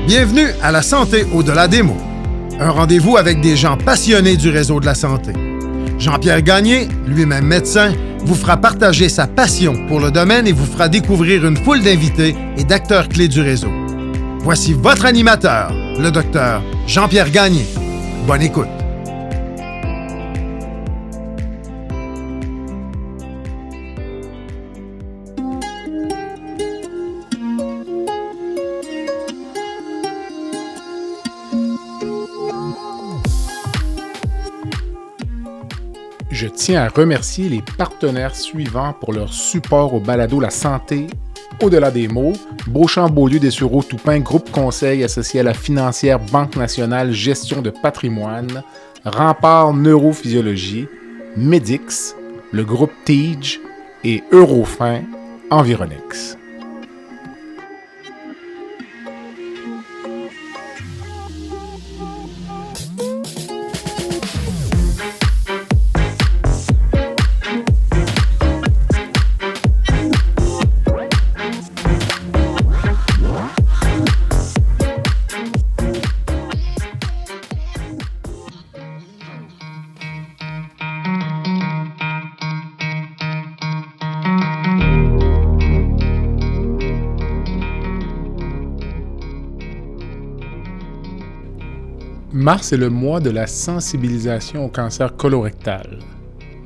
Bienvenue à La Santé au-delà des mots. Un rendez-vous avec des gens passionnés du réseau de la santé. Jean-Pierre Gagné, lui-même médecin, vous fera partager sa passion pour le domaine et vous fera découvrir une foule d'invités et d'acteurs clés du réseau. Voici votre animateur, le docteur Jean-Pierre Gagné. Bonne écoute. Je tiens à remercier les partenaires suivants pour leur support au balado La Santé au-delà des mots. Beauchamp-Beaulieu des Sureau-Toupin, groupe conseil associé à la financière Banque nationale gestion de patrimoine, Rempart Neurophysiologie, Medix, le groupe TIGE et Eurofin Environex. Mars est le mois de la sensibilisation au cancer colorectal.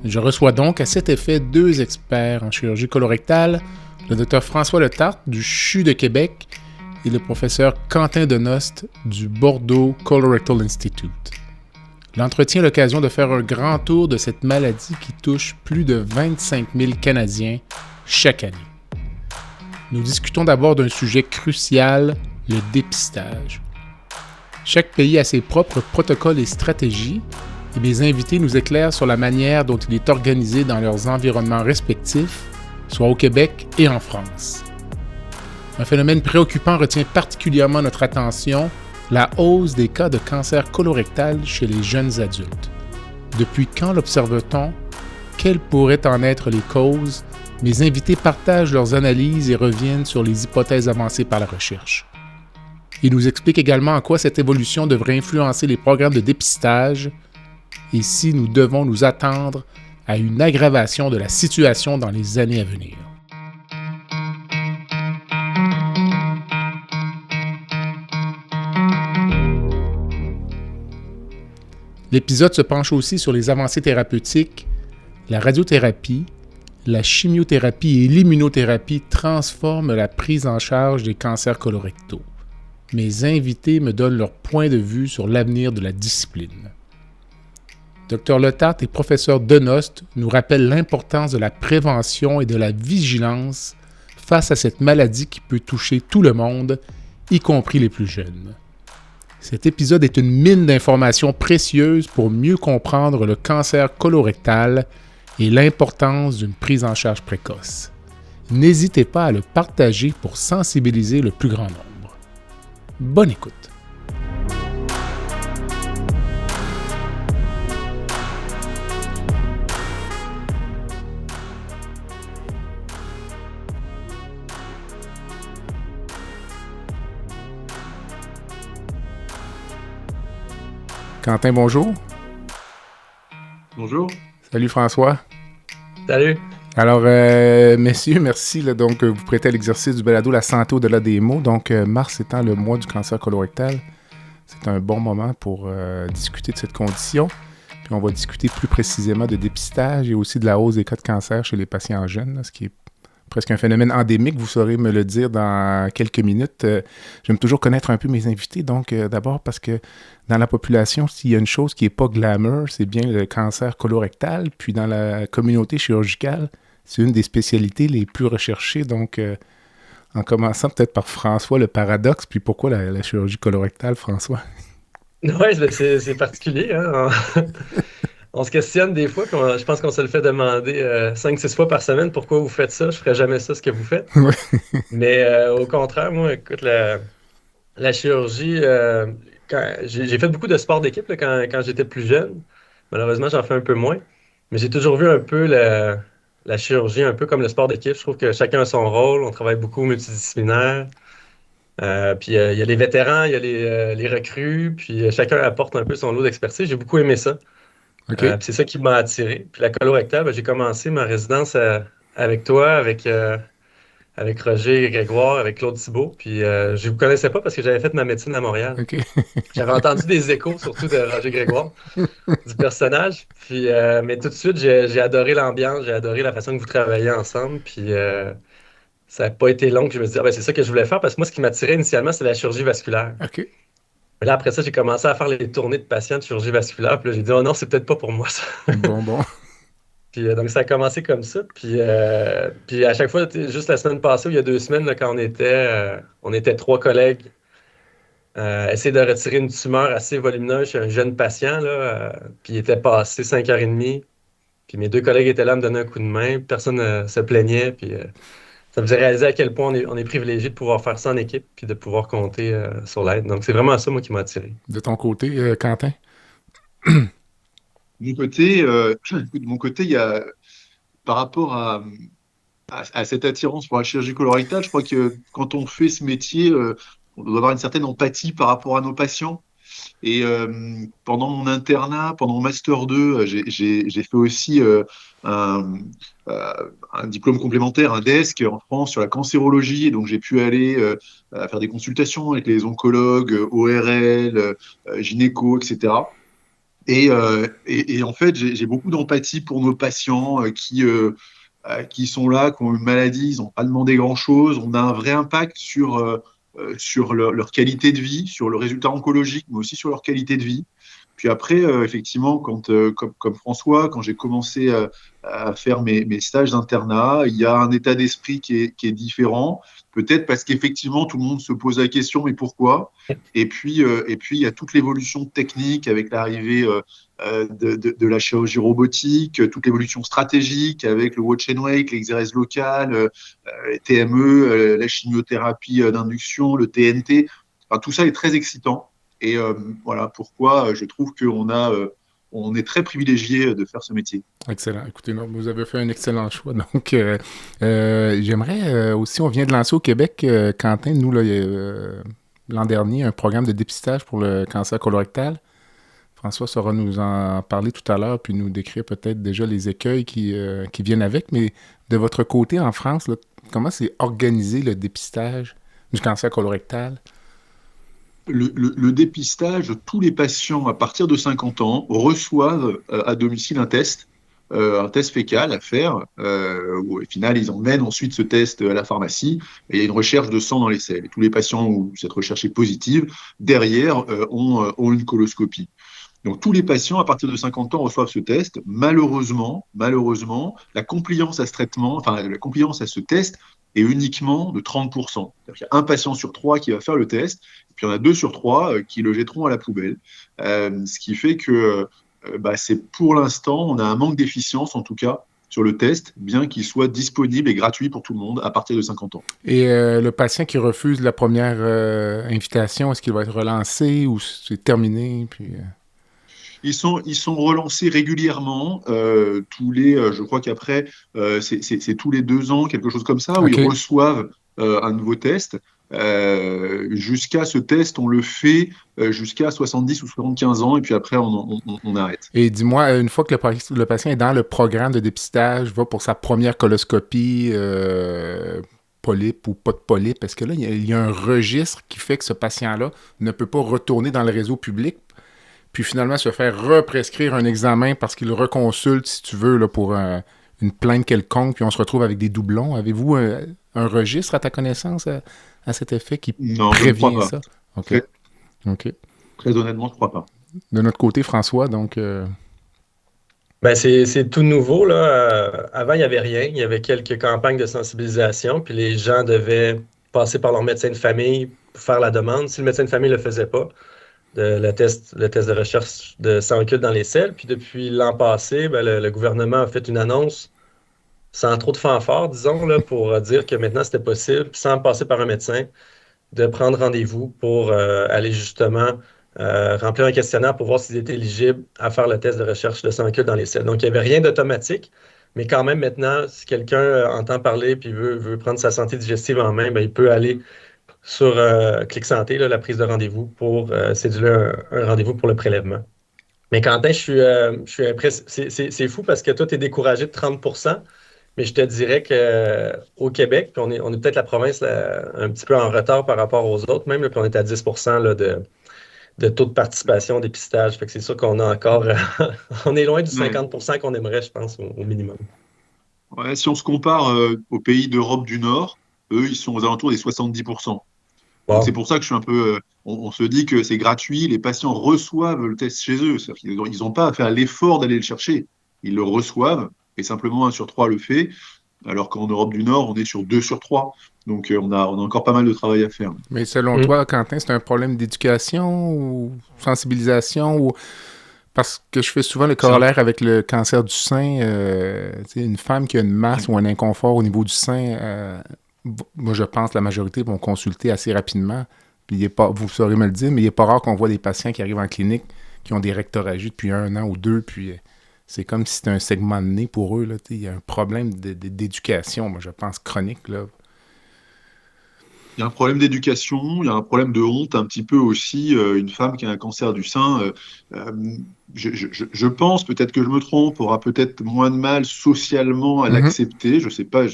Je reçois donc à cet effet deux experts en chirurgie colorectale, le Dr François Letarte du CHU de Québec et le professeur Quentin Denost du Bordeaux Colorectal Institute. L'entretien est l'occasion de faire un grand tour de cette maladie qui touche plus de 25 000 Canadiens chaque année. Nous discutons d'abord d'un sujet crucial, le dépistage. Chaque pays a ses propres protocoles et stratégies, et mes invités nous éclairent sur la manière dont il est organisé dans leurs environnements respectifs, soit au Québec et en France. Un phénomène préoccupant retient particulièrement notre attention, la hausse des cas de cancer colorectal chez les jeunes adultes. Depuis quand l'observe-t-on? Quelles pourraient en être les causes? Mes invités partagent leurs analyses et reviennent sur les hypothèses avancées par la recherche. Il nous explique également en quoi cette évolution devrait influencer les programmes de dépistage et si nous devons nous attendre à une aggravation de la situation dans les années à venir. L'épisode se penche aussi sur les avancées thérapeutiques, la radiothérapie, la chimiothérapie et l'immunothérapie transforment la prise en charge des cancers colorectaux. Mes invités me donnent leur point de vue sur l'avenir de la discipline. Dr Letarte et professeur Denost nous rappellent l'importance de la prévention et de la vigilance face à cette maladie qui peut toucher tout le monde, y compris les plus jeunes. Cet épisode est une mine d'informations précieuses pour mieux comprendre le cancer colorectal et l'importance d'une prise en charge précoce. N'hésitez pas à le partager pour sensibiliser le plus grand nombre. Bonne écoute. Quentin, bonjour. Bonjour. Salut François. Salut. Alors, messieurs, merci de vous prêter à l'exercice du balado La Santé au-delà des mots. Donc, mars étant le mois du cancer colorectal, c'est un bon moment pour discuter de cette condition. Puis on va discuter plus précisément de dépistage et aussi de la hausse des cas de cancer chez les patients jeunes, là, ce qui est presque un phénomène endémique. Vous saurez me le dire dans quelques minutes. J'aime toujours connaître un peu mes invités. Donc, d'abord parce que dans la population, s'il y a une chose qui n'est pas glamour, c'est bien le cancer colorectal. Puis dans la communauté chirurgicale, c'est une des spécialités les plus recherchées. Donc, en commençant peut-être par François, le paradoxe, puis pourquoi la chirurgie colorectale, François? Oui, c'est particulier. Hein? On se questionne des fois, puis je pense qu'on se le fait demander 5-6 fois par semaine pourquoi vous faites ça. Je ne ferais jamais ça, ce que vous faites. Ouais. Mais au contraire, moi, écoute, la chirurgie, j'ai fait beaucoup de sport d'équipe là, quand j'étais plus jeune. Malheureusement, j'en fais un peu moins. Mais j'ai toujours vu un peu la chirurgie un peu comme le sport d'équipe. Je trouve que chacun a son rôle. On travaille beaucoup multidisciplinaire. Puis il y a les vétérans, il y a les recrues, puis chacun apporte un peu son lot d'expertise. J'ai beaucoup aimé ça. OK. Puis c'est ça qui m'a attiré. Puis la colorectale, ben, j'ai commencé ma résidence avec toi, avec Roger et Grégoire, avec Claude Thibault. Puis je ne vous connaissais pas parce que j'avais fait ma médecine à Montréal. OK. J'avais entendu des échos, surtout de Roger Grégoire, du personnage. Puis, mais tout de suite, j'ai adoré l'ambiance, j'ai adoré la façon que vous travaillez ensemble. Puis ça n'a pas été long que je me suis dit, ah, ben, c'est ça que je voulais faire parce que moi, ce qui m'attirait initialement, c'est la chirurgie vasculaire. OK. Mais là, après ça, j'ai commencé à faire les tournées de patients de chirurgie vasculaire. Puis là, j'ai dit, oh non, c'est peut-être pas pour moi ça. Bon, bon. Puis donc, ça a commencé comme ça. Puis à chaque fois, juste la semaine passée, ou il y a 2 semaines, là, quand on était 3 collègues, essayer de retirer une tumeur assez volumineuse chez un jeune patient, là, puis il était passé 5h30. Puis mes 2 collègues étaient là à me donner un coup de main. Personne ne se plaignait. Puis ça me faisait réaliser à quel point on est privilégié de pouvoir faire ça en équipe puis de pouvoir compter sur l'aide. Donc, c'est vraiment ça, moi, qui m'a attiré. De ton côté, Quentin? De mon côté, de mon côté, il y a, par rapport à cette attirance pour la chirurgie colorectale, je crois que quand on fait ce métier, on doit avoir une certaine empathie par rapport à nos patients. Et pendant mon internat, pendant mon master 2, j'ai fait aussi un, euh, un diplôme complémentaire, un DESC en France sur la cancérologie. Et donc j'ai pu aller faire des consultations avec les oncologues, ORL, gynéco, etc. Et en fait, j'ai beaucoup d'empathie pour nos patients qui sont là, qui ont une maladie, ils n'ont pas demandé grand-chose. On a un vrai impact sur leur qualité de vie, sur le résultat oncologique, mais aussi sur leur qualité de vie. Puis après, effectivement, comme François, quand j'ai commencé à faire mes stages d'internat, il y a un état d'esprit qui est différent. Peut-être parce qu'effectivement, tout le monde se pose la question, mais pourquoi? Et puis, il y a toute l'évolution technique avec l'arrivée de la chirurgie robotique, toute l'évolution stratégique avec le watch and wake, l'exérèse locale, les TME, la chimiothérapie d'induction, le TNT. Enfin, tout ça est très excitant. Et voilà pourquoi je trouve on est très privilégié de faire ce métier. Excellent. Écoutez, non, vous avez fait un excellent choix. Donc, j'aimerais aussi, on vient de lancer au Québec, Quentin, nous, là, l'an dernier, un programme de dépistage pour le cancer colorectal. François saura nous en parler tout à l'heure, puis nous décrire peut-être déjà les écueils qui viennent avec. Mais de votre côté, en France, là, comment c'est organisé le dépistage du cancer colorectal? Le dépistage, tous les patients à partir de 50 ans reçoivent à domicile un test fécal à faire, où au final, ils emmènent ensuite ce test à la pharmacie, et il y a une recherche de sang dans les selles. Et tous les patients où cette recherche est positive, derrière, ont une coloscopie. Donc, tous les patients à partir de 50 ans reçoivent ce test. Malheureusement, la compliance à ce traitement, enfin, la compliance à ce test est uniquement de 30%. C'est-à-dire qu'il y a un patient sur 3 qui va faire le test, et puis il y en a 2 sur 3 qui le jetteront à la poubelle. Ce qui fait que c'est pour l'instant, on a un manque d'efficience, en tout cas, sur le test, bien qu'il soit disponible et gratuit pour tout le monde à partir de 50 ans. Et le patient qui refuse la première invitation, est-ce qu'il va être relancé ou c'est terminé? Puis, Ils sont relancés régulièrement, je crois qu'après, c'est tous les 2 ans, quelque chose comme ça, où OK. ils reçoivent un nouveau test. Jusqu'à ce test, on le fait jusqu'à 70 ou 75 ans, et puis après, on arrête. Et dis-moi, une fois que le patient est dans le programme de dépistage, va pour sa première coloscopie, polype ou pas de polype, est-ce que là, il y a un registre qui fait que ce patient-là ne peut pas retourner dans le réseau public, puis finalement se faire represcrire un examen parce qu'il reconsulte, si tu veux, là, pour une plainte quelconque, puis on se retrouve avec des doublons. Avez-vous un registre à ta connaissance à cet effet qui Non, je ne crois prévient pas. ça? OK. Très, OK. très honnêtement, je ne crois pas. De notre côté, François, donc... Ben, c'est tout nouveau, là. Avant, il n'y avait rien. Il y avait quelques campagnes de sensibilisation, puis les gens devaient passer par leur médecin de famille pour faire la demande. Si le médecin de famille ne le faisait pas, le test de recherche de sang occulte dans les selles. Puis depuis l'an passé, ben, le gouvernement a fait une annonce sans trop de fanfare, disons, là, pour dire que maintenant c'était possible, sans passer par un médecin, de prendre rendez-vous pour aller justement remplir un questionnaire pour voir s'ils étaient éligibles à faire le test de recherche de sang occulte dans les selles. Donc, il n'y avait rien d'automatique, mais quand même maintenant, si quelqu'un entend parler et veut prendre sa santé digestive en main, ben, il peut aller sur Clic Santé, là, la prise de rendez-vous pour céduler un rendez-vous pour le prélèvement. Mais Quentin, je suis impressionné. C'est fou parce que toi, tu es découragé de 30%, mais je te dirais qu'au Québec, puis on est peut-être la province là, un petit peu en retard par rapport aux autres, même, là, puis on est à 10% là, de taux de participation au dépistage. Fait que c'est sûr qu'on a encore. On est loin du Ouais. 50% qu'on aimerait, je pense, au minimum. Ouais, si on se compare aux pays d'Europe du Nord, eux, ils sont aux alentours des 70%. Donc c'est Wow. pour ça que je suis un peu. On se dit que c'est gratuit, les patients reçoivent le test chez eux. C'est-à-dire qu'ils n'ont pas à faire l'effort d'aller le chercher. Ils le reçoivent et simplement 1 sur 3 le fait, alors qu'en Europe du Nord, on est sur 2 sur 3. Donc on a encore pas mal de travail à faire. Mais selon Mm. toi, Quentin, c'est un problème d'éducation ou sensibilisation ou... Parce que je fais souvent le C'est un- corollaire avec le cancer du sein. Tu sais, une femme qui a une masse ou un inconfort au niveau du sein, moi je pense que la majorité vont consulter assez rapidement. Puis il est pas, vous saurez me le dire, mais il n'est pas rare qu'on voit des patients qui arrivent en clinique qui ont des rectoragies depuis 1 an ou 2, puis c'est comme si c'était un segment de nez pour eux. Là, tu sais, il y a un problème d'éducation, moi je pense, chronique. Là. Il y a un problème d'éducation, il y a un problème de honte un petit peu aussi. Une femme qui a un cancer du sein, euh, je pense, peut-être que je me trompe, aura peut-être moins de mal socialement à Mhm. l'accepter. Je sais pas,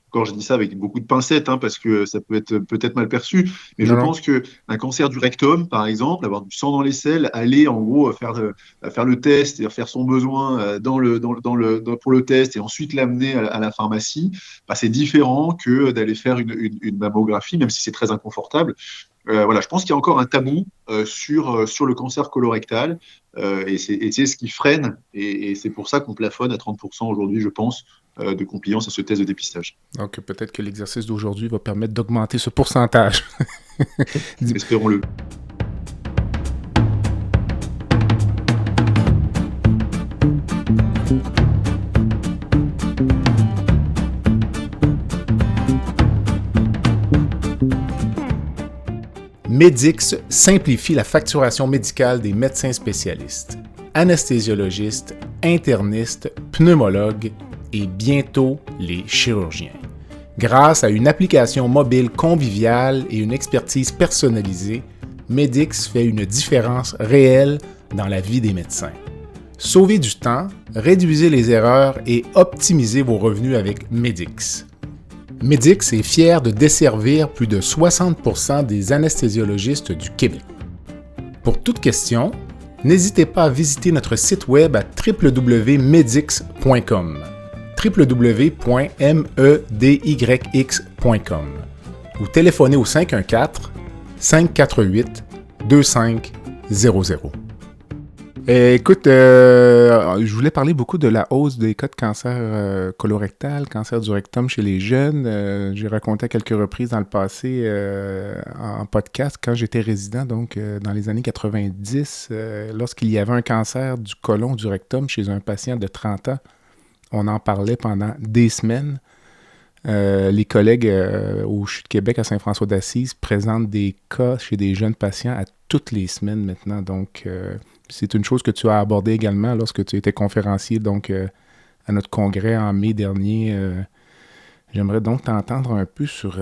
encore je dis ça avec beaucoup de pincettes, hein, parce que ça peut être peut-être mal perçu, mais je Non, non. pense que un cancer du rectum, par exemple, avoir du sang dans les selles, aller en gros faire le test et faire son besoin pour le test et ensuite l'amener à la pharmacie, bah, c'est différent que d'aller faire une mammographie, même si c'est très inconfortable. Voilà, je pense qu'il y a encore un tabou sur le cancer colorectal et c'est ce qui freine et c'est pour ça qu'on plafonne à 30% aujourd'hui, je pense, de compliance à ce test de dépistage. Donc peut-être que l'exercice d'aujourd'hui va permettre d'augmenter ce pourcentage. Espérons-le. Medix simplifie la facturation médicale des médecins spécialistes, anesthésiologistes, internistes, pneumologues et bientôt les chirurgiens. Grâce à une application mobile conviviale et une expertise personnalisée, Medix fait une différence réelle dans la vie des médecins. Sauvez du temps, réduisez les erreurs et optimisez vos revenus avec Medix. Medix est fier de desservir plus de 60% des anesthésiologistes du Québec. Pour toute question, n'hésitez pas à visiter notre site web à www.medix.com www.medyx.com ou téléphonez au 514-548-2500. Écoute, je voulais parler beaucoup de la hausse des cas de cancer colorectal, cancer du rectum chez les jeunes. J'ai raconté à quelques reprises dans le passé en podcast quand j'étais résident, donc dans les années 90, lorsqu'il y avait un cancer du côlon, du rectum chez un patient de 30 ans. On en parlait pendant des semaines. Les collègues au CHU de Québec à Saint-François d'Assise présentent des cas chez des jeunes patients à toutes les semaines maintenant. Donc, c'est une chose que tu as abordée également lorsque tu étais conférencier donc, à notre congrès en mai dernier. J'aimerais donc t'entendre un peu sur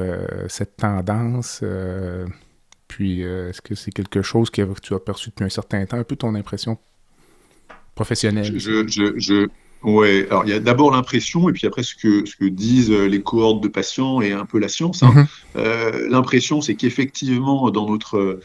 cette tendance. Puis, est-ce que c'est quelque chose que tu as perçu depuis un certain temps? Un peu ton impression professionnelle. Ouais, alors il y a d'abord l'impression, et puis après ce que disent les cohortes de patients et un peu la science, hein. Mhm. L'impression, c'est qu'effectivement, dans notre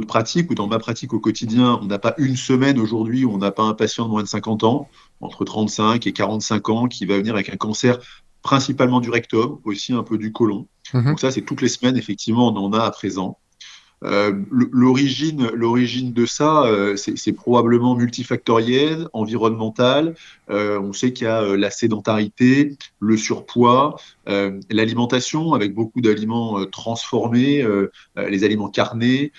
pratique ou dans ma pratique au quotidien, on n'a pas une semaine aujourd'hui où on n'a pas un patient de moins de 50 ans, entre 35 et 45 ans, qui va venir avec un cancer principalement du rectum, aussi un peu du côlon. Mhm. Donc ça, c'est toutes les semaines, effectivement, on en a à présent. L'origine de ça, c'est probablement multifactoriel, environnemental. On sait qu'il y a la sédentarité, le surpoids, l'alimentation avec beaucoup d'aliments transformés, les aliments carnés,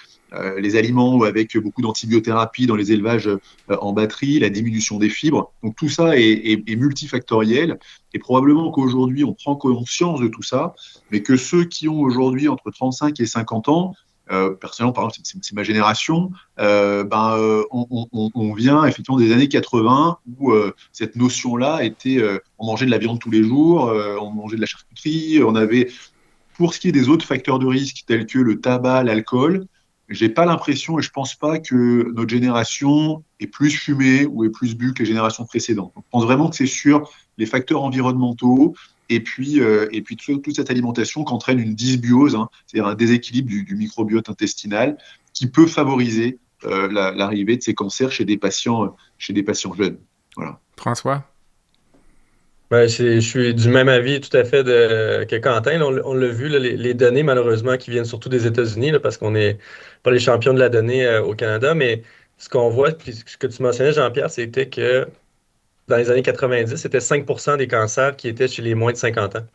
les aliments avec beaucoup d'antibiothérapie dans les élevages en batterie, la diminution des fibres. Donc tout ça est multifactoriel et probablement qu'aujourd'hui on prend conscience de tout ça, mais que ceux qui ont aujourd'hui entre 35 et 50 ans, personnellement, par exemple, c'est ma génération, on vient effectivement des années 80 où cette notion-là était, on mangeait de la viande tous les jours, on mangeait de la charcuterie, on avait Pour ce qui est des autres facteurs de risque, tels que le tabac, l'alcool, j'ai pas l'impression et je pense pas que notre génération ait plus fumé ou ait plus bu que les générations précédentes. Je pense vraiment que c'est sur les facteurs environnementaux et puis toute cette alimentation qu'entraîne une dysbiose, hein, c'est-à-dire un déséquilibre du microbiote intestinal qui peut favoriser l'arrivée de ces cancers chez des patients jeunes. Voilà. François? Ben, je suis du même avis tout à fait que Quentin. Là, on l'a vu, là, les données, malheureusement, qui viennent surtout des États-Unis, là, parce qu'on n'est pas les champions de la donnée au Canada, mais ce qu'on voit, puis ce que tu mentionnais, Jean-Pierre, c'était que dans les années 90, c'était 5% des cancers qui étaient chez les moins de 50 ans.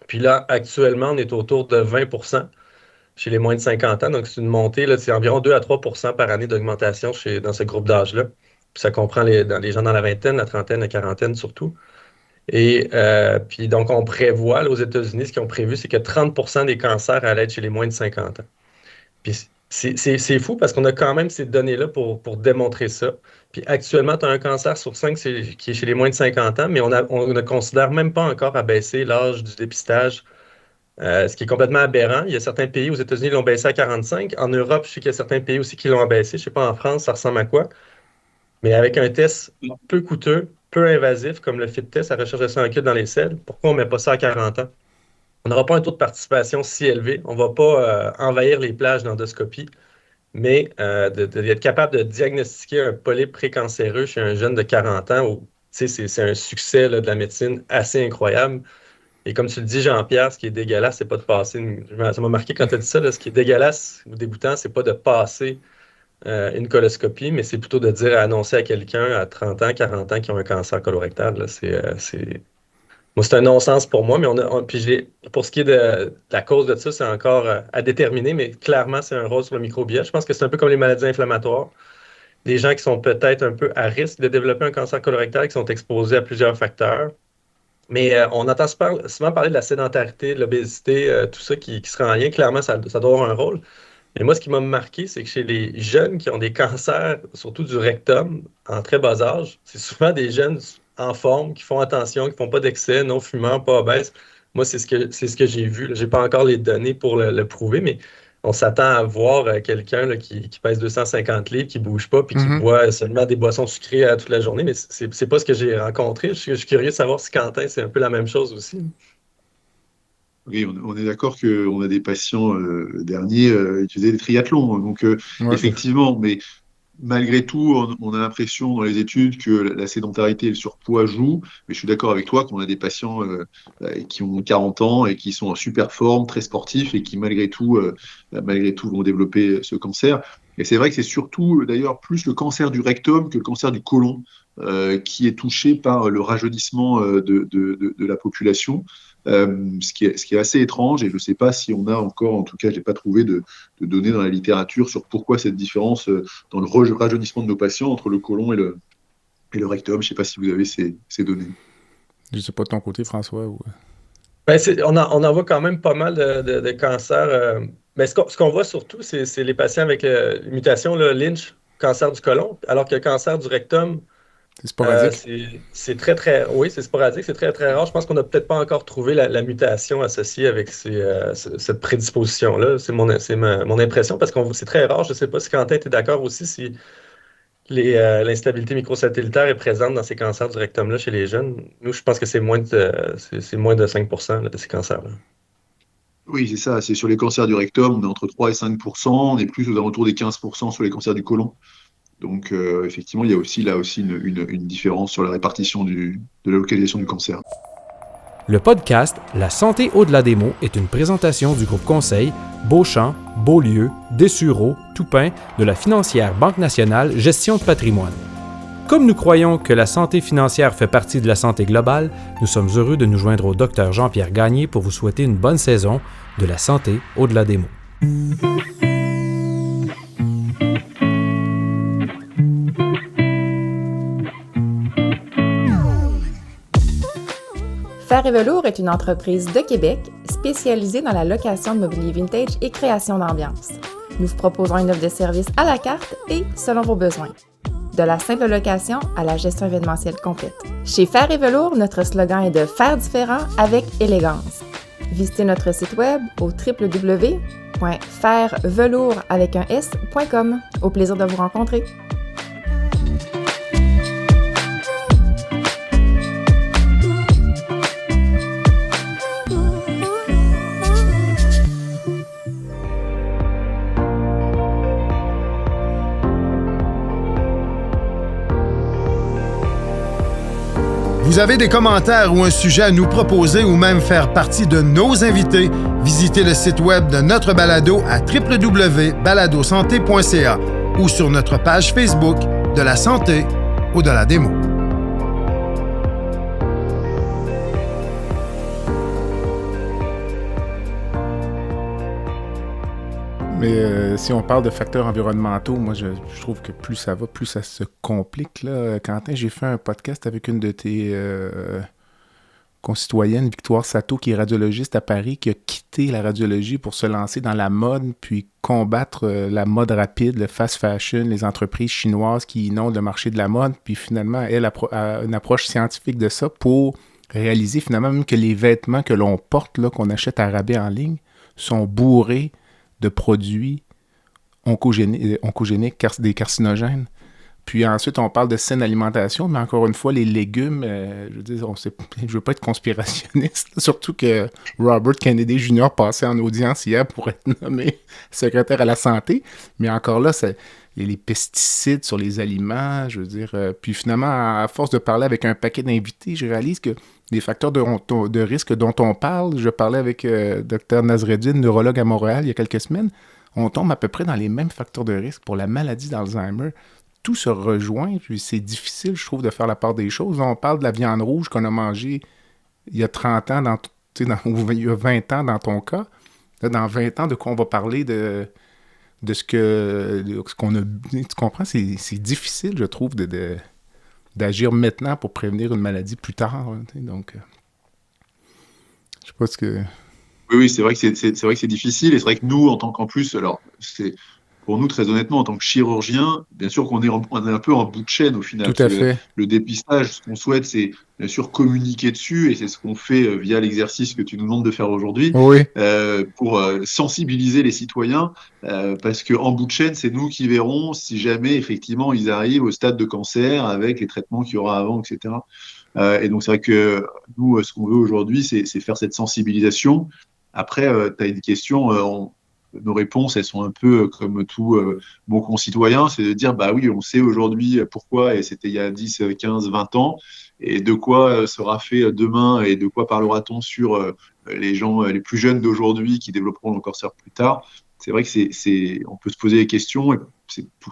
Puis là, actuellement, on est autour de 20% chez les moins de 50 ans. Donc, c'est une montée, là, c'est environ 2 à 3% par année d'augmentation dans ce groupe d'âge-là. Puis ça comprend les gens dans la vingtaine, la trentaine, la quarantaine surtout. Et puis donc, on prévoit, là, aux États-Unis, ce qu'ils ont prévu, c'est que 30% des cancers allaient être chez les moins de 50 ans. Puis c'est fou parce qu'on a quand même ces données-là pour démontrer ça. Puis actuellement, tu as un cancer sur 5 qui est chez les moins de 50 ans, mais on ne considère même pas encore abaisser l'âge du dépistage, ce qui est complètement aberrant. Il y a certains pays aux États-Unis qui l'ont baissé à 45. En Europe, je sais qu'il y a certains pays aussi qui l'ont abaissé. Je ne sais pas en France, ça ressemble à quoi. Mais avec un test peu coûteux, peu invasif, comme le FIT test, la recherche de sang occulte dans les selles, pourquoi on ne met pas ça à 40 ans? On n'aura pas un taux de participation si élevé. On ne va pas envahir les plages d'endoscopie, mais d'être capable de diagnostiquer un polype précancéreux chez un jeune de 40 ans, c'est un succès là, de la médecine assez incroyable. Et comme tu le dis, Jean-Pierre, ce qui est dégueulasse, c'est pas de passer. Ça m'a marqué quand tu as dit ça, là, ce qui est dégueulasse ou dégoûtant, c'est pas de passer une coloscopie, mais c'est plutôt de dire annoncer à quelqu'un à 30 ans, 40 ans qui ont un cancer colorectal. Là, moi, c'est un non-sens pour moi, mais puis pour ce qui est de la cause de ça, c'est encore à déterminer, mais clairement, c'est un rôle sur le microbiote. Je pense que c'est un peu comme les maladies inflammatoires. Des gens qui sont peut-être un peu à risque de développer un cancer colorectal, qui sont exposés à plusieurs facteurs. Mais on entend souvent parler de la sédentarité, de l'obésité, tout ça qui sera en lien. Clairement, ça doit avoir un rôle. Mais moi, ce qui m'a marqué, c'est que chez les jeunes qui ont des cancers, surtout du rectum, en très bas âge, c'est souvent des jeunes en forme, qui font attention, qui ne font pas d'excès, non fumants, pas obèses. Moi, c'est ce que j'ai vu. Je n'ai pas encore les données pour le prouver, mais on s'attend à voir quelqu'un là, qui pèse 250 livres, qui ne bouge pas, puis qui boit seulement des boissons sucrées toute la journée. Mais ce n'est pas ce que j'ai rencontré. Je suis curieux de savoir si Quentin, c'est un peu la même chose aussi. Oui, on est d'accord qu'on a des patients derniers qui faisaient des triathlons. Donc, effectivement, mais malgré tout, on a l'impression dans les études que la sédentarité et le surpoids jouent. Mais je suis d'accord avec toi qu'on a des patients qui ont 40 ans et qui sont en super forme, très sportifs et qui, malgré tout, vont développer ce cancer. Et c'est vrai que c'est surtout, d'ailleurs, plus le cancer du rectum que le cancer du côlon qui est touché par le rajeunissement de la population. Ce qui est assez étrange, et je ne sais pas si on a encore, en tout cas, je n'ai pas trouvé de données dans la littérature sur pourquoi cette différence dans le rajeunissement de nos patients entre le côlon et le rectum. Je ne sais pas si vous avez ces données. Je ne sais pas de ton côté, François. Ou... Ben, on en voit quand même pas mal de cancers. Mais ce qu'on voit surtout, c'est les patients avec les mutations là, Lynch, cancer du côlon, alors que le cancer du rectum, c'est sporadique. C'est très, très... Oui, c'est sporadique, c'est très, très rare. Je pense qu'on n'a peut-être pas encore trouvé la mutation associée avec cette prédisposition-là. C'est mon impression, parce que c'est très rare. Je ne sais pas si Quentin était d'accord aussi, si l'instabilité microsatellitaire est présente dans ces cancers du rectum-là chez les jeunes. Nous, je pense que c'est moins de 5% là, de ces cancers-là. Oui, c'est ça. C'est sur les cancers du rectum, on est entre 3 et 5%. On est plus aux alentours des 15% sur les cancers du côlon. Donc, effectivement, il y a là aussi une différence sur la répartition de la localisation du cancer. Le podcast La santé au-delà des mots est une présentation du groupe conseil Beauchamp, Beaulieu, Dessureau, Toupin de la financière Banque nationale Gestion de patrimoine. Comme nous croyons que la santé financière fait partie de la santé globale, nous sommes heureux de nous joindre au Dr Jean-Pierre Gagné pour vous souhaiter une bonne saison de La santé au-delà des mots. Fer et Velours est une entreprise de Québec spécialisée dans la location de mobilier vintage et création d'ambiance. Nous vous proposons une offre de service à la carte et selon vos besoins. De la simple location à la gestion événementielle complète. Chez Fer et Velours, notre slogan est de faire différent avec élégance. Visitez notre site web au www.fairvelours.com. Au plaisir de vous rencontrer. Vous avez des commentaires ou un sujet à nous proposer ou même faire partie de nos invités, visitez le site web de notre balado à www.baladosanté.ca ou sur notre page Facebook de la santé au-delà des mots. Mais si on parle de facteurs environnementaux, moi, je trouve que plus ça va, plus ça se complique. Là. Quentin, j'ai fait un podcast avec une de tes concitoyennes, Victoire Sato, qui est radiologiste à Paris, qui a quitté la radiologie pour se lancer dans la mode, puis combattre la mode rapide, le fast fashion, les entreprises chinoises qui inondent le marché de la mode. Puis finalement, elle a une approche scientifique de ça pour réaliser finalement même que les vêtements que l'on porte, là, qu'on achète à rabais en ligne, sont bourrés de produits oncogéniques, des carcinogènes. Puis ensuite, on parle de saine alimentation, mais encore une fois, les légumes, je veux dire, je veux pas être conspirationniste, surtout que Robert Kennedy Jr. passait en audience hier pour être nommé secrétaire à la santé, mais encore là, il y a les pesticides sur les aliments, je veux dire, puis finalement, à force de parler avec un paquet d'invités, je réalise que les facteurs de risque dont on parle, je parlais avec Dr Nasreddine, neurologue à Montréal, il y a quelques semaines, on tombe à peu près dans les mêmes facteurs de risque pour la maladie d'Alzheimer. Tout se rejoint, puis c'est difficile, je trouve, de faire la part des choses. On parle de la viande rouge qu'on a mangée il y a 30 ans, ou il y a 20 ans dans ton cas. Là, dans 20 ans, de quoi on va parler de ce qu'on a... Tu comprends? C'est difficile, je trouve, d'agir maintenant pour prévenir une maladie plus tard. Hein, donc, je sais pas ce que... Oui, c'est vrai que c'est difficile. Et c'est vrai que nous, en tant qu'en plus, alors, c'est... Pour nous, très honnêtement, en tant que chirurgien, bien sûr qu'on est un peu en bout de chaîne au final. Tout à fait. Le dépistage, ce qu'on souhaite, c'est bien sûr communiquer dessus, et c'est ce qu'on fait via l'exercice que tu nous demandes de faire aujourd'hui, oui. Pour sensibiliser les citoyens, parce qu'en bout de chaîne, c'est nous qui verrons si jamais effectivement ils arrivent au stade de cancer avec les traitements qu'il y aura avant, etc. Et donc c'est vrai que nous, ce qu'on veut aujourd'hui, c'est faire cette sensibilisation. Après, tu as une question... Nos réponses, elles sont un peu comme tout bon concitoyen, c'est de dire, bah oui, on sait aujourd'hui pourquoi, et c'était il y a 10, 15, 20 ans, et de quoi sera fait demain, et de quoi parlera-t-on sur les gens les plus jeunes d'aujourd'hui qui développeront le cancer plus tard. C'est vrai que on peut se poser des questions, et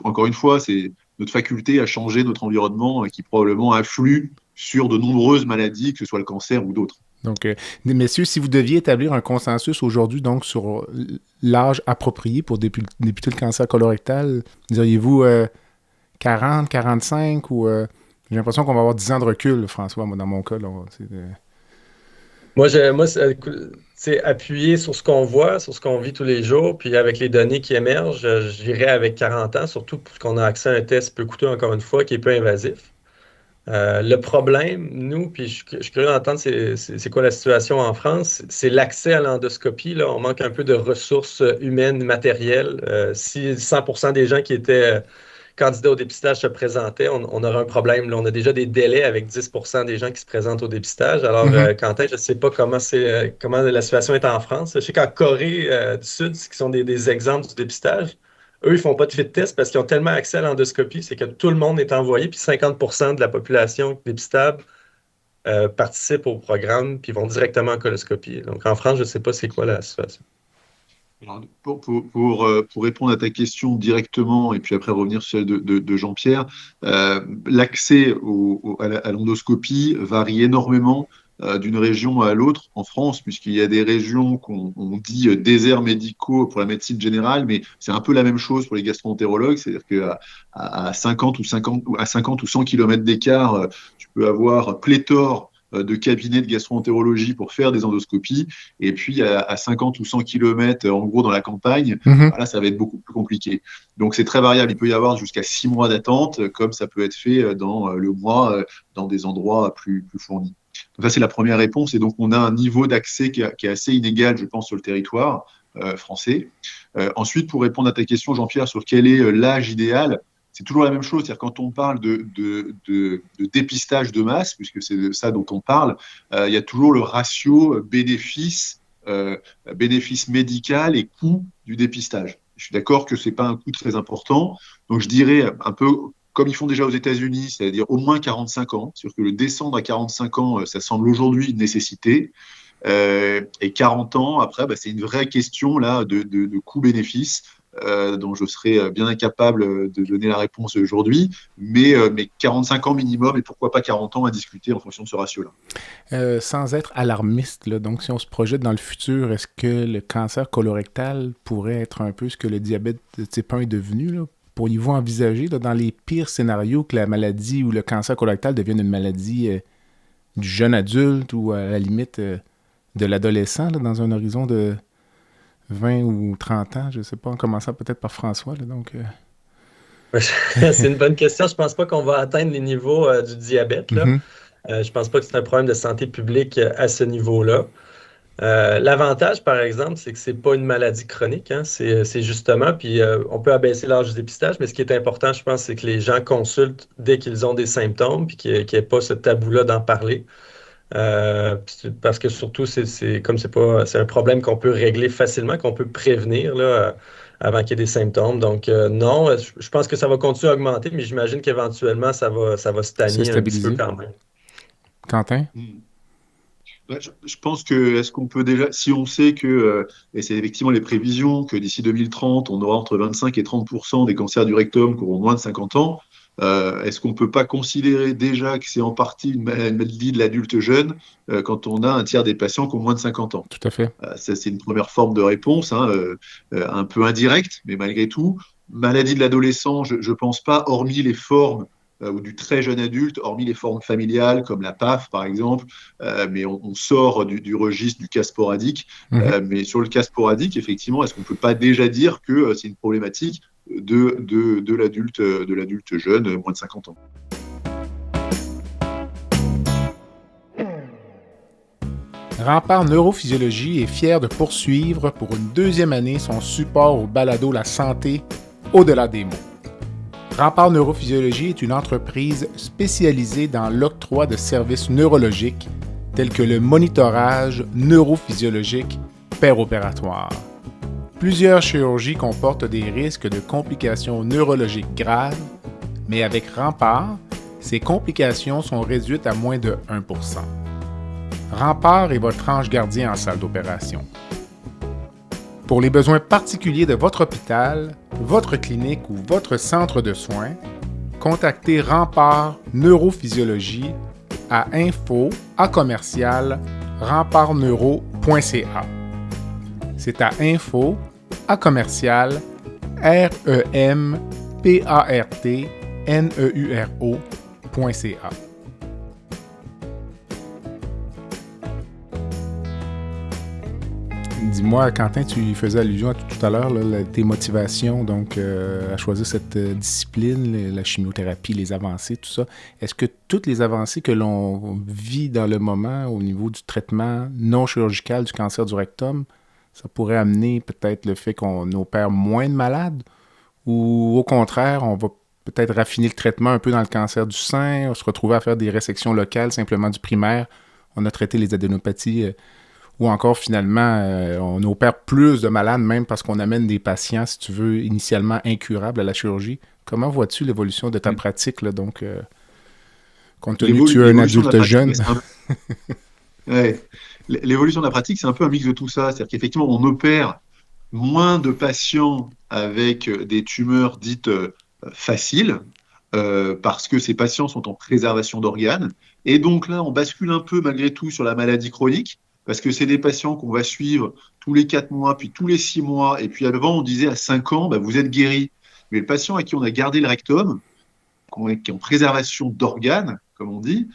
encore une fois, c'est notre faculté à changer notre environnement qui probablement influe sur de nombreuses maladies, que ce soit le cancer ou d'autres. Donc, messieurs, si vous deviez établir un consensus aujourd'hui donc sur l'âge approprié pour débuter le cancer colorectal, diriez-vous 40, 45 ou... j'ai l'impression qu'on va avoir 10 ans de recul, François, moi, dans mon cas. Là, Moi, c'est appuyer sur ce qu'on voit, sur ce qu'on vit tous les jours, puis avec les données qui émergent, j'irais avec 40 ans, surtout parce qu'on a accès à un test peu coûteux, encore une fois, qui est peu invasif. Le problème, nous, puis je suis curieux d'entendre c'est quoi la situation en France, c'est l'accès à l'endoscopie. Là, on manque un peu de ressources humaines, matérielles. Si 100% des gens qui étaient candidats au dépistage se présentaient, on aurait un problème. Là, on a déjà des délais avec 10% des gens qui se présentent au dépistage. Alors, Quentin, je ne sais pas comment la situation est en France. Je sais qu'en Corée du Sud, qui sont des exemples du dépistage, eux, ils ne font pas de fit test parce qu'ils ont tellement accès à l'endoscopie, c'est que tout le monde est envoyé, puis 50% de la population dépistable participe au programme, puis vont directement en coloscopie. Donc, en France, je ne sais pas c'est quoi la situation. Alors, pour répondre à ta question directement, et puis après revenir sur celle de Jean-Pierre, l'accès à l'endoscopie varie énormément d'une région à l'autre en France, puisqu'il y a des régions qu'on dit déserts médicaux pour la médecine générale, mais c'est un peu la même chose pour les gastro-entérologues, c'est-à-dire qu'à 50 ou 100 km d'écart, tu peux avoir pléthore de cabinets de gastro-entérologie pour faire des endoscopies, et puis à 50 ou 100 km, en gros, dans la campagne, là, ça va être beaucoup plus compliqué. Donc, c'est très variable. Il peut y avoir jusqu'à 6 mois d'attente, comme ça peut être fait dans le mois, dans des endroits plus fournis. Donc ça, c'est la première réponse. Et donc, on a un niveau d'accès qui est assez inégal, je pense, sur le territoire français. Ensuite, pour répondre à ta question, Jean-Pierre, sur quel est l'âge idéal, c'est toujours la même chose. C'est-à-dire quand on parle de dépistage de masse, puisque c'est de ça dont on parle, il y a toujours le ratio bénéfice médical et coût du dépistage. Je suis d'accord que ce n'est pas un coût très important. Donc, je dirais un peu comme ils font déjà aux États-Unis, c'est-à-dire au moins 45 ans. C'est-à-dire que le descendre à 45 ans, ça semble aujourd'hui une nécessité. Et 40 ans, après, c'est une vraie question là, de coût-bénéfice, dont je serais bien incapable de donner la réponse aujourd'hui. Mais 45 ans minimum, et pourquoi pas 40 ans à discuter en fonction de ce ratio-là. Sans être alarmiste, là, donc si on se projette dans le futur, est-ce que le cancer colorectal pourrait être un peu ce que le diabète de type 1 est devenu, là? Pourriez-vous envisager, là, dans les pires scénarios, que la maladie ou le cancer colorectal devienne une maladie du jeune adulte ou à la limite de l'adolescent, là, dans un horizon de 20 ou 30 ans? Je ne sais pas, en commençant peut-être par François. Là, donc, C'est une bonne question. Je ne pense pas qu'on va atteindre les niveaux du diabète, là. Je ne pense pas que c'est un problème de santé publique à ce niveau-là. L'avantage, par exemple, c'est que ce n'est pas une maladie chronique. Hein. C'est justement, puis on peut abaisser l'âge du dépistage, mais ce qui est important, je pense, c'est que les gens consultent dès qu'ils ont des symptômes, puis qu'il n'y ait pas ce tabou-là d'en parler. Parce que surtout, c'est un problème qu'on peut régler facilement, qu'on peut prévenir là, avant qu'il y ait des symptômes. Donc, non, je pense que ça va continuer à augmenter, mais j'imagine qu'éventuellement, ça va stagner un petit peu quand même. Quentin? Je pense que, est-ce qu'on peut déjà, si on sait que, et c'est effectivement les prévisions, que d'ici 2030, on aura entre 25 et 30% des cancers du rectum qui auront moins de 50 ans, est-ce qu'on ne peut pas considérer déjà que c'est en partie une maladie de l'adulte jeune quand on a un tiers des patients qui ont moins de 50 ans? Tout à fait. Ça, c'est une première forme de réponse, hein, un peu indirecte, mais malgré tout. Maladie de l'adolescent, je ne pense pas, hormis les formes ou du très jeune adulte, hormis les formes familiales comme la PAF par exemple, mais on sort du registre du cas sporadique. Mais sur le cas sporadique, effectivement, est-ce qu'on ne peut pas déjà dire que c'est une problématique de l'adulte jeune, moins de 50 ans? Rempart Neurophysiologie est fier de poursuivre pour une deuxième année son support au balado La santé au-delà des mots. Rempart Neurophysiologie est une entreprise spécialisée dans l'octroi de services neurologiques tels que le monitorage neurophysiologique péropératoire. Plusieurs chirurgies comportent des risques de complications neurologiques graves, mais avec Rempart, ces complications sont réduites à moins de 1%. Rempart est votre ange gardien en salle d'opération. Pour les besoins particuliers de votre hôpital, votre clinique ou votre centre de soins, contactez Rempart Neurophysiologie à info@rempartneuro.ca. C'est à info@rempartneuro.ca. Dis-moi, Quentin, tu faisais allusion tout à l'heure, là, tes motivations donc, à choisir cette discipline, la chimiothérapie, les avancées, tout ça. Est-ce que toutes les avancées que l'on vit dans le moment au niveau du traitement non chirurgical du cancer du rectum, ça pourrait amener peut-être le fait qu'on opère moins de malades? Ou au contraire, on va peut-être raffiner le traitement un peu dans le cancer du sein, on se retrouver à faire des résections locales, simplement du primaire. On a traité les adénopathies... ou encore, finalement, on opère plus de malades, même parce qu'on amène des patients, si tu veux, initialement incurables à la chirurgie. Comment vois-tu l'évolution de ta pratique, là, donc, compte tenu que tu es un adulte jeune? Ouais. L'évolution de la pratique, c'est un peu un mix de tout ça. C'est-à-dire qu'effectivement, on opère moins de patients avec des tumeurs dites faciles, parce que ces patients sont en préservation d'organes. Et donc là, on bascule un peu, malgré tout, sur la maladie chronique, parce que c'est des patients qu'on va suivre tous les 4 mois, puis tous les 6 mois, et puis avant, on disait à 5 ans, vous êtes guéri. Mais le patient à qui on a gardé le rectum, qui est en préservation d'organes, comme on dit,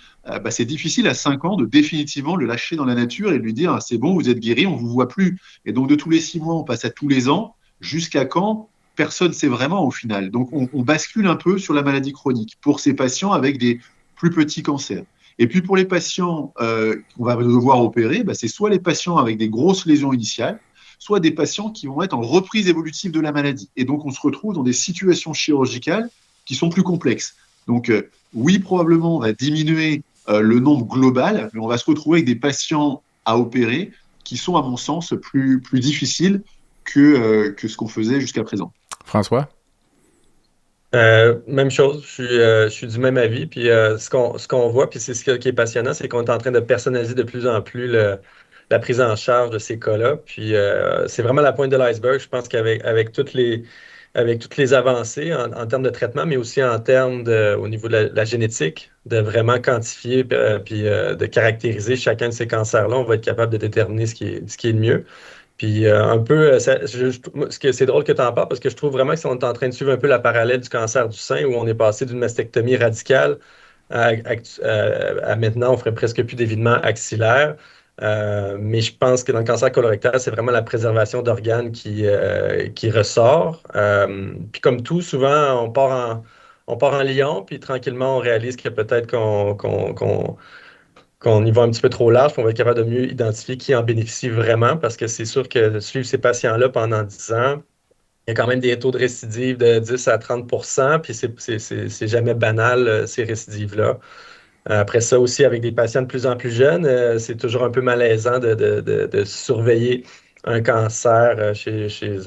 c'est difficile à 5 ans de définitivement le lâcher dans la nature et de lui dire c'est bon, vous êtes guéri, on ne vous voit plus. Et donc de tous les 6 mois, on passe à tous les ans, jusqu'à quand personne ne sait vraiment au final. Donc on bascule un peu sur la maladie chronique pour ces patients avec des plus petits cancers. Et puis pour les patients qu'on va devoir opérer, c'est soit les patients avec des grosses lésions initiales, soit des patients qui vont être en reprise évolutive de la maladie. Et donc on se retrouve dans des situations chirurgicales qui sont plus complexes. Donc oui, probablement on va diminuer le nombre global, mais on va se retrouver avec des patients à opérer qui sont, à mon sens, plus difficiles que ce qu'on faisait jusqu'à présent. François? Même chose, je suis du même avis. Puis ce qu'on voit, puis c'est qui est passionnant, c'est qu'on est en train de personnaliser de plus en plus la prise en charge de ces cas-là. Puis c'est vraiment la pointe de l'iceberg. Je pense avec toutes les avancées en termes de traitement, mais aussi en termes au niveau de la génétique, de vraiment quantifier puis de caractériser chacun de ces cancers-là, on va être capable de déterminer ce qui est le mieux. Puis un peu, c'est drôle que tu en parles parce que je trouve vraiment qu'on est en train de suivre un peu la parallèle du cancer du sein où on est passé d'une mastectomie radicale à maintenant, on ferait presque plus d'évidement axillaire. Mais je pense que dans le cancer colorectal, c'est vraiment la préservation d'organes qui ressort. Puis comme tout, souvent, on part en lion, puis tranquillement, on réalise que peut-être qu'on y va un petit peu trop large, puis on va être capable de mieux identifier qui en bénéficie vraiment, parce que c'est sûr que de suivre ces patients-là pendant 10 ans, il y a quand même des taux de récidive de 10 à 30 puis c'est jamais banal, ces récidives-là. Après ça aussi, avec des patients de plus en plus jeunes, c'est toujours un peu malaisant de surveiller un cancer tu sais,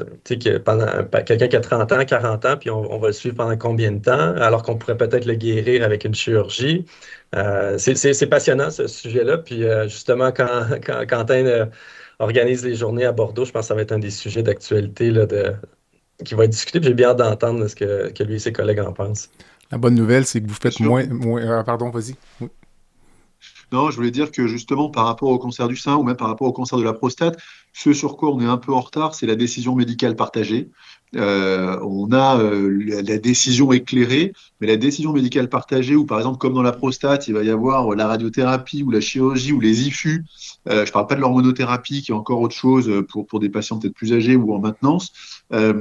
quelqu'un qui a 30 ans, 40 ans, puis on va le suivre pendant combien de temps, alors qu'on pourrait peut-être le guérir avec une chirurgie. C'est passionnant, ce sujet-là. Puis justement, quand Quentin organise les journées à Bordeaux, je pense que ça va être un des sujets d'actualité là, qui va être discuté. Puis j'ai bien hâte d'entendre que lui et ses collègues en pensent. La bonne nouvelle, c'est que vous faites pardon, vas-y. Oui. Non, je voulais dire que justement, par rapport au cancer du sein ou même par rapport au cancer de la prostate, ce sur quoi on est un peu en retard, c'est la décision médicale partagée. On a la décision éclairée, mais la décision médicale partagée, où par exemple, comme dans la prostate, il va y avoir la radiothérapie ou la chirurgie ou les IFU. Je ne parle pas de l'hormonothérapie, qui est encore autre chose pour des patients peut-être plus âgés ou en maintenance. Dans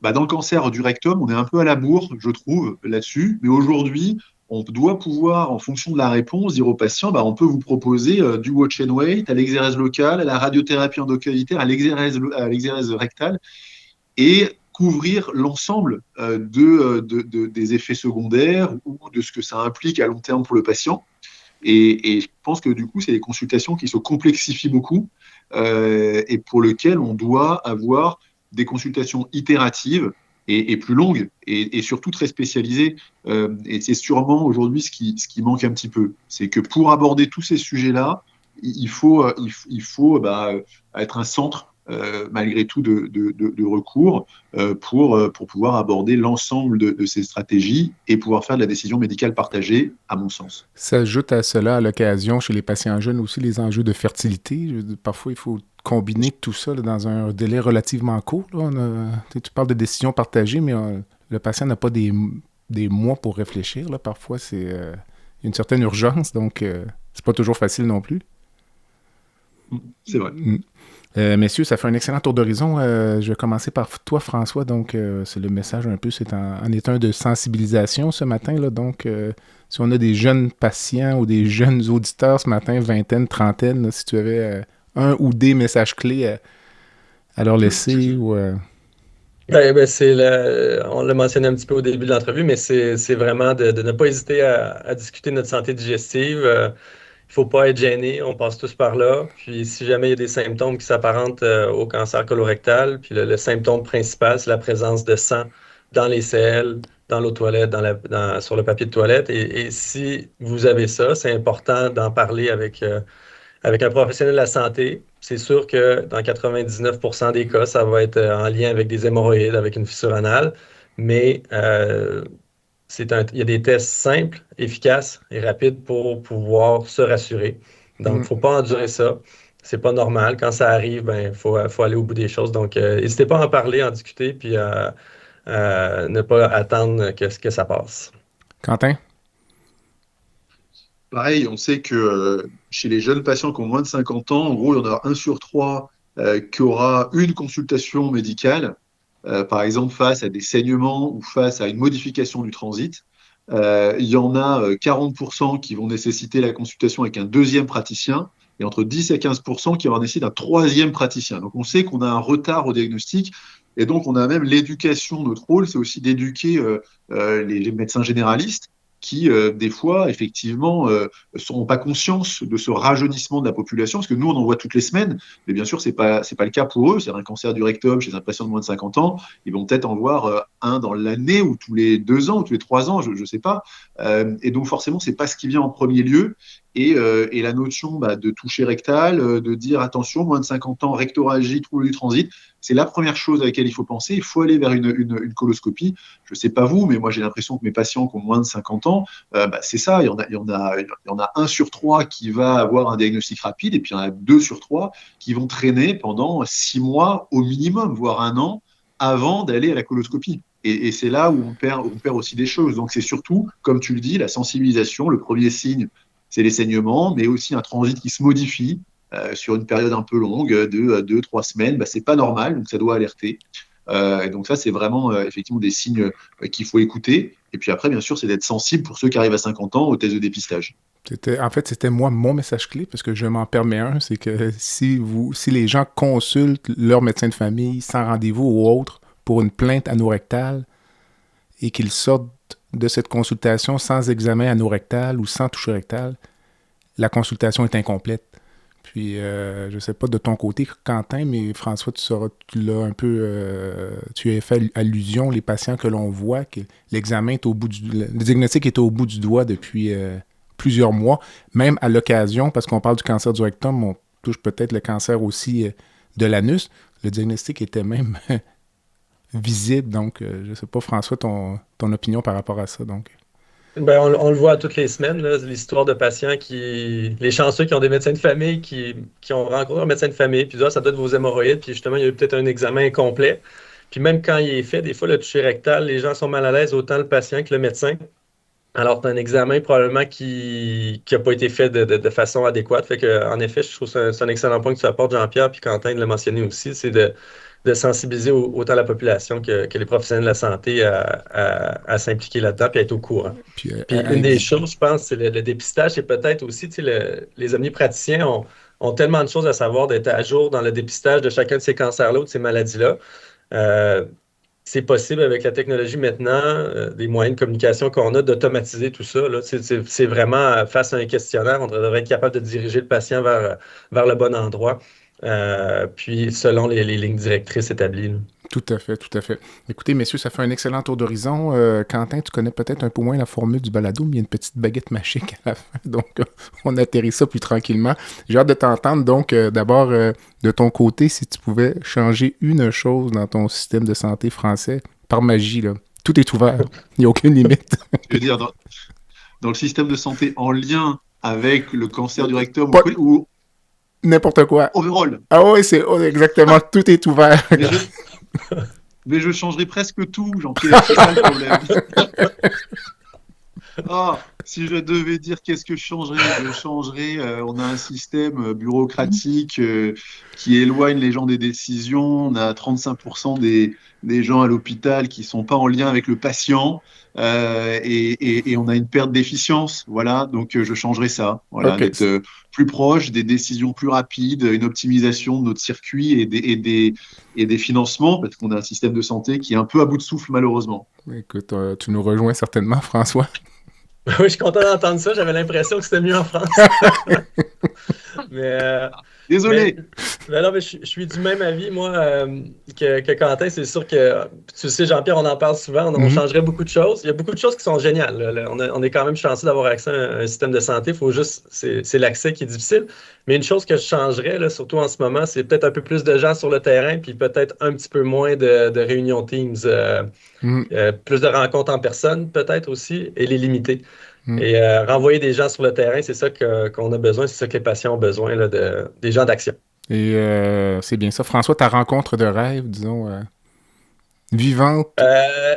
le cancer du rectum, on est un peu à la bourre, je trouve, là-dessus. Mais aujourd'hui, on doit pouvoir, en fonction de la réponse, dire aux patients, on peut vous proposer du watch and wait, à l'exérèse locale, à la radiothérapie endocannitaire, à l'exérèse rectale, et couvrir l'ensemble des effets secondaires ou de ce que ça implique à long terme pour le patient. Et je pense que du coup, c'est des consultations qui se complexifient beaucoup et pour lesquelles on doit avoir des consultations itératives et plus longues et surtout très spécialisées. Et c'est sûrement aujourd'hui ce qui manque un petit peu. C'est que pour aborder tous ces sujets-là, il faut être un centre malgré tout de recours pour pouvoir aborder l'ensemble de ces stratégies et pouvoir faire de la décision médicale partagée, à mon sens. S'ajoute à cela, à l'occasion, chez les patients jeunes aussi, les enjeux de fertilité. Parfois, il faut combiner tout ça là, dans un délai relativement court. Là. Tu parles de décision partagée, mais le patient n'a pas des mois pour réfléchir. Là. Parfois, c'est une certaine urgence, donc c'est pas toujours facile non plus. C'est vrai. Messieurs, ça fait un excellent tour d'horizon. Je vais commencer par toi, François. Donc, c'est le message un peu, c'est en état de sensibilisation ce matin. Là. Donc, si on a des jeunes patients ou des jeunes auditeurs ce matin, vingtaine, trentaine, là, si tu avais un ou des messages clés à leur laisser ou... on l'a mentionné un petit peu au début de l'entrevue, mais c'est vraiment de ne pas hésiter à discuter de notre santé digestive. Il ne faut pas être gêné, on passe tous par là. Puis si jamais il y a des symptômes qui s'apparentent au cancer colorectal, puis le symptôme principal, c'est la présence de sang dans les selles, dans l'eau de toilette, sur le papier de toilette. Et si vous avez ça, c'est important d'en parler avec un professionnel de la santé. C'est sûr que dans 99% des cas, ça va être en lien avec des hémorroïdes, avec une fissure anale, mais il y a des tests simples, efficaces et rapides pour pouvoir se rassurer. Donc, il ne faut pas endurer ça. C'est pas normal. Quand ça arrive, il faut aller au bout des choses. Donc, n'hésitez pas à en parler, à en discuter, puis à ne pas attendre que ça passe. Quentin? Pareil, on sait que chez les jeunes patients qui ont moins de 50 ans, en gros, il y en a 1 sur 3 qui aura une consultation médicale, par exemple face à des saignements ou face à une modification du transit. Il y en a 40% qui vont nécessiter la consultation avec un deuxième praticien et entre 10 et 15% qui vont nécessiter un troisième praticien. Donc, on sait qu'on a un retard au diagnostic et donc on a même l'éducation. Notre rôle, c'est aussi d'éduquer les médecins généralistes qui, des fois, effectivement, ne seront pas conscience de ce rajeunissement de la population, parce que nous, on en voit toutes les semaines, mais bien sûr, c'est pas le cas pour eux. C'est un cancer du rectum chez un patient de moins de 50 ans, ils vont peut-être en voir un dans l'année, ou tous les 2 ans, ou tous les 3 ans, je ne sais pas. Et donc, forcément, c'est pas ce qui vient en premier lieu. Et la notion de toucher rectal, de dire attention, moins de 50 ans, rectoralgie, trouble du transit, c'est la première chose à laquelle il faut penser. Il faut aller vers une coloscopie. Je ne sais pas vous, mais moi j'ai l'impression que mes patients qui ont moins de 50 ans, c'est ça. Il y en a 1 sur 3 qui va avoir un diagnostic rapide, et puis il y en a 2 sur 3 qui vont traîner pendant 6 mois au minimum, voire 1 an, avant d'aller à la coloscopie. Et c'est là où on perd aussi des choses. Donc c'est surtout, comme tu le dis, la sensibilisation. Le premier signe, c'est les saignements, mais aussi un transit qui se modifie sur une période un peu longue, de 2-3 semaines. C'est pas normal, donc ça doit alerter. Et donc ça, c'est vraiment effectivement des signes qu'il faut écouter. Et puis après, bien sûr, c'est d'être sensible pour ceux qui arrivent à 50 ans aux tests de dépistage. C'était moi mon message clé, parce que je m'en permets un, c'est que si les gens consultent leur médecin de famille sans rendez-vous ou autre pour une plainte anorectale et qu'ils sortent de cette consultation sans examen anorectal ou sans toucher rectal, la consultation est incomplète. Puis, je ne sais pas de ton côté, Quentin, mais François, tu l'as un peu, tu as fait allusion, les patients que l'on voit, que l'examen est le diagnostic est au bout du doigt depuis plusieurs mois, même à l'occasion, parce qu'on parle du cancer du rectum, on touche peut-être le cancer aussi de l'anus. Le diagnostic était même visible, donc je ne sais pas, François, ton opinion par rapport à ça, donc. On le voit toutes les semaines, là, l'histoire de patients les chanceux qui ont des médecins de famille, qui ont rencontré un médecin de famille, puis ça doit être vos hémorroïdes, puis justement, il y a eu peut-être un examen incomplet. Puis même quand il est fait, des fois, le toucher rectal, les gens sont mal à l'aise, autant le patient que le médecin. Alors, tu as un examen probablement qui n'a pas été fait de façon adéquate. Fait que, en effet, je trouve que c'est un excellent point que tu apportes, Jean-Pierre, puis Quentin l'a mentionné aussi, c'est de sensibiliser autant la population que les professionnels de la santé à s'impliquer là-dedans et à être au courant. Puis une des choses, je pense, c'est le dépistage, c'est peut-être aussi, les omnipraticiens ont tellement de choses à savoir, d'être à jour dans le dépistage de chacun de ces cancers-là ou de ces maladies-là. C'est possible avec la technologie maintenant, des moyens de communication qu'on a, d'automatiser tout ça. Là. C'est vraiment, face à un questionnaire, on devrait être capable de diriger le patient vers le bon endroit, puis selon les lignes directrices établies. Là. Tout à fait, tout à fait. Écoutez, messieurs, ça fait un excellent tour d'horizon. Quentin, tu connais peut-être un peu moins la formule du balado, mais il y a une petite baguette magique à la fin, donc on atterrit ça plus tranquillement. J'ai hâte de t'entendre, donc d'abord, de ton côté, si tu pouvais changer une chose dans ton système de santé français, par magie, là, tout est ouvert, il n'y a aucune limite. Je veux dire, dans le système de santé en lien avec le cancer du rectum ou n'importe quoi. Overall. Ah oui, c'est exactement, tout est ouvert. Mais je changerais presque tout, Jean-Pierre, c'est ça le problème. Si je devais dire qu'est-ce que je changerais, on a un système bureaucratique qui éloigne les gens des décisions. On a 35% des gens à l'hôpital qui ne sont pas en lien avec le patient et on a une perte d'efficience. Voilà, donc je changerais ça. Voilà, okay. D'être plus proche, des décisions plus rapides, une optimisation de notre circuit et des financements, parce qu'on a un système de santé qui est un peu à bout de souffle, malheureusement. Écoute, tu nous rejoins certainement, François. Oui, je suis content d'entendre ça. J'avais l'impression que c'était mieux en France. Désolé. Mais je suis du même avis, moi, que Quentin. C'est sûr que, tu sais, Jean-Pierre, on en parle souvent, on changerait beaucoup de choses. Il y a beaucoup de choses qui sont géniales. Là. On est quand même chanceux d'avoir accès à un système de santé. Il faut juste, c'est l'accès qui est difficile. Mais une chose que je changerais, là, surtout en ce moment, c'est peut-être un peu plus de gens sur le terrain, puis peut-être un petit peu moins de réunions Teams, plus de rencontres en personne, peut-être aussi, et les limiter. Et renvoyer des gens sur le terrain, c'est ça qu'on a besoin, c'est ça que les patients ont besoin, là, des gens d'action. Et c'est bien ça. François, ta rencontre de rêve, disons, vivante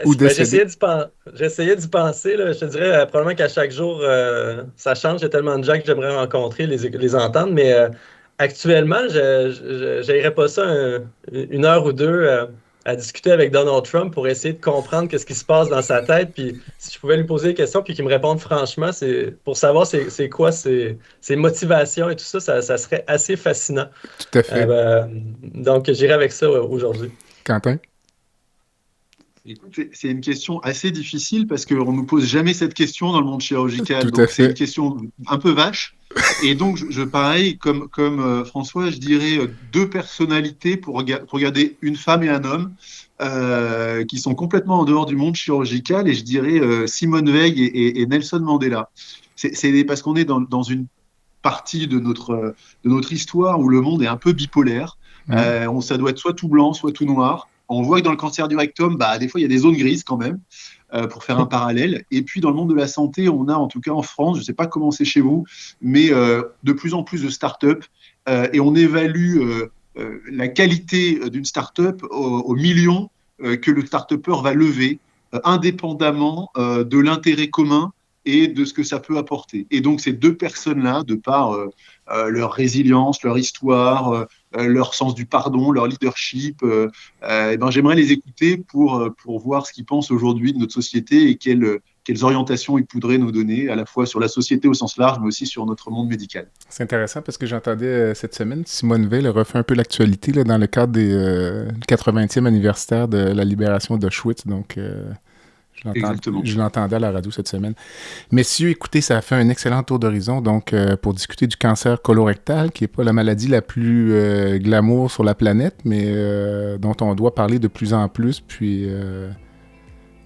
ou décédée? J'essayais d'y penser. Là, je te dirais probablement qu'à chaque jour, ça change. Il y a tellement de gens que j'aimerais rencontrer, les entendre. Mais actuellement, je n'irais pas ça une heure ou deux à discuter avec Donald Trump pour essayer de comprendre qu'est-ce qui se passe dans sa tête. Puis si je pouvais lui poser des questions puis qu'il me réponde franchement, c'est pour savoir c'est quoi ses motivations et tout ça, ça serait assez fascinant. Tout à fait. Donc, j'irai avec ça aujourd'hui. Quentin? Écoute, c'est une question assez difficile parce qu'on ne nous pose jamais cette question dans le monde chirurgical. Tout à Donc, fait. c'est une question un peu vache. Et donc, pareil, comme François, je dirais deux personnalités pour regarder une femme et un homme qui sont complètement en dehors du monde chirurgical. Et je dirais Simone Veil et Nelson Mandela. C'est parce qu'on est dans une partie de notre histoire où le monde est un peu bipolaire. Ça doit être soit tout blanc, soit tout noir. On voit que dans le cancer du rectum, des fois, il y a des zones grises quand même, pour faire un parallèle. Et puis, dans le monde de la santé, on a, en tout cas en France, je ne sais pas comment c'est chez vous, mais de plus en plus de start-up. Et on évalue la qualité d'une start-up aux millions que le start-upper va lever, indépendamment de l'intérêt commun et de ce que ça peut apporter. Et donc, ces deux personnes-là, de par leur résilience, leur histoire, leur sens du pardon, leur leadership, j'aimerais les écouter pour voir ce qu'ils pensent aujourd'hui de notre société et quelles orientations ils pourraient nous donner, à la fois sur la société au sens large, mais aussi sur notre monde médical. C'est intéressant parce que j'entendais cette semaine, Simone Veil refait un peu l'actualité là, dans le cadre des 80e anniversaire de la libération d'Auschwitz, donc... Je l'entendais à la radio cette semaine. Messieurs, écoutez, ça a fait un excellent tour d'horizon donc pour discuter du cancer colorectal, qui n'est pas la maladie la plus glamour sur la planète, mais dont on doit parler de plus en plus, puis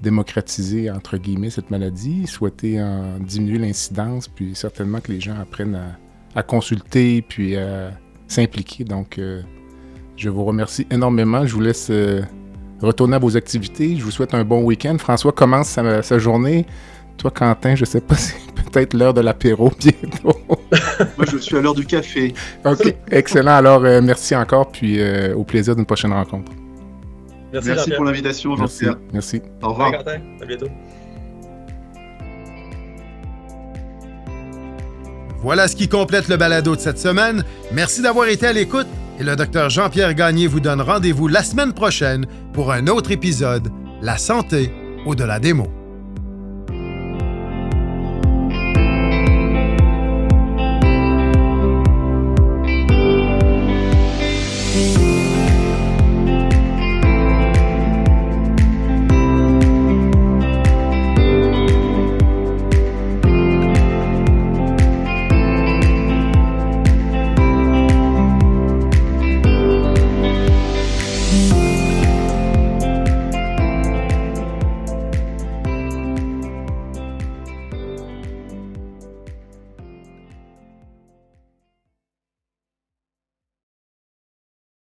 démocratiser, entre guillemets, cette maladie, souhaiter en diminuer l'incidence, puis certainement que les gens apprennent à consulter, puis à s'impliquer. Donc, je vous remercie énormément. Je vous laisse... retournez à vos activités. Je vous souhaite un bon week-end. François commence sa journée. Toi, Quentin, je ne sais pas, c'est peut-être l'heure de l'apéro bientôt. Moi, je suis à l'heure du café. OK, excellent. Alors, merci encore, puis au plaisir d'une prochaine rencontre. Merci pour l'invitation, Jean-Pierre. Merci. Au revoir. Quentin, à bientôt. Voilà ce qui complète le balado de cette semaine. Merci d'avoir été à l'écoute. Et le Dr Jean-Pierre Gagné vous donne rendez-vous la semaine prochaine pour un autre épisode, La santé au-delà des mots.